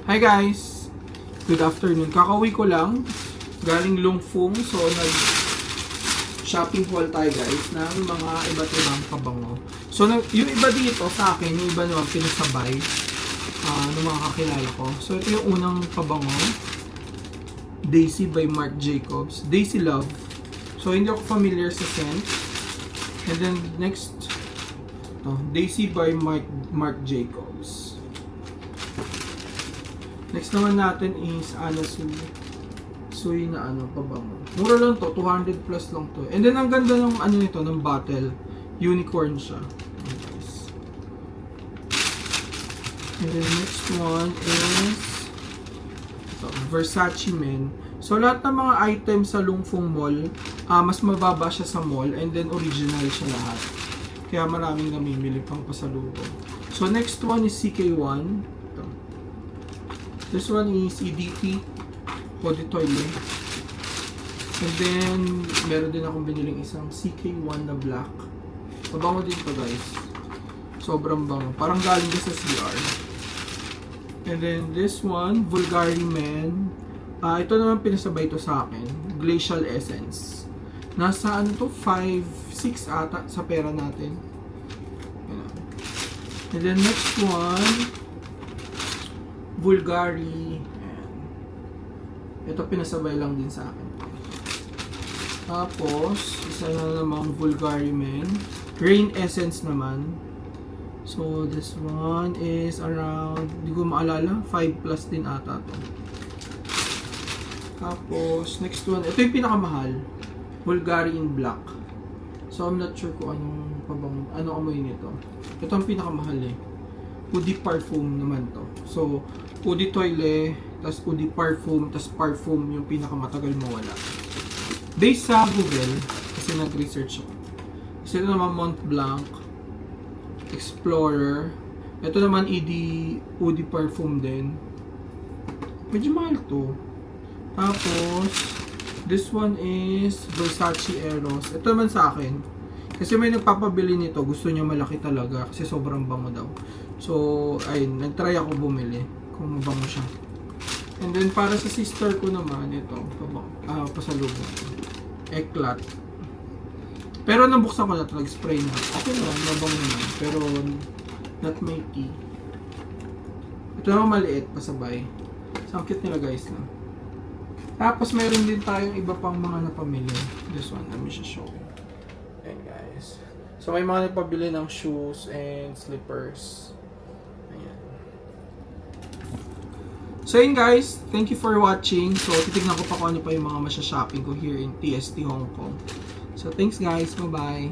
Hi guys! Good afternoon. Kakauwi ko lang. Galing Lungfung. So, nag-shopping haul tayo guys ng mga iba't ibang pabango. So, yung iba dito sa akin, yung iba naman pinasabay ng mga kakilala ko. So, ito yung unang pabango. Daisy by Marc Jacobs. Daisy Love. So, hindi ako familiar sa scent. And then, next, Daisy by Marc Jacobs. Next naman natin is Sui na pabango. Mura lang to, 200 plus lang to. And then ang ganda ng nito, ng bottle. Unicorn siya. Nice. And then next one is Versace Men. So lahat ng mga items sa Lungfung Mall, mas mababa siya sa mall and then original siya lahat. Kaya maraming namimili pang pasalubong. So next one is CK1. This one is EDT Eau de Toilette. And then, meron din akong biniling isang CK1 na black. Mabango din to guys. Sobrang bango. Parang galing din sa CR. And then, this one, Bulgari Men. Ito naman pinasabay to sa akin. Glacial Essence. Nasa 5-6 ata sa pera natin. And then, next one, Bulgari. Ito pinasabay lang din sa akin. Tapos, isa na namang Bulgari Men. Rain Essence naman. So, this one is around, hindi ko maalala, 5 plus din ata to. Tapos, next one, ito yung pinakamahal. Bulgari in Black. So, I'm not sure kung ano amoy nito. Ito ang pinakamahal eh. Eau de Parfum naman to. So, Eau de Toilette, tas Eau de Parfum, tas Parfum yung pinakamatagal mawala. Based sa Google, kasi nag-research ako. Kasi ito naman Mont Blanc, Explorer. Ito naman Eau de Parfum din. Medyo mahal to. Tapos, this one is Versace Eros. Ito naman sa akin. Kasi may nagpapabili nito, gusto niya malaki talaga kasi sobrang bango daw. So, ayun, nagtry ako bumili kung mabango siya. And then, para sa sister ko naman, ito, pasalubong. Eclat. Pero nabuksan ko na ito, nag-spray na. Okay naman, mabango naman. Pero, not my tea. Ito naman maliit, pasabay. So, ang cute nila guys na. Tapos, mayroon din tayong iba pang mga napamili. This one, let me just show you. Ayan guys. So, may mga napabili ng shoes and slippers. Ayan. So yun guys, thank you for watching. So titignan ko pa kung ano pa yung mga masya-shopping ko here in TST Hong Kong. So thanks guys, bye bye.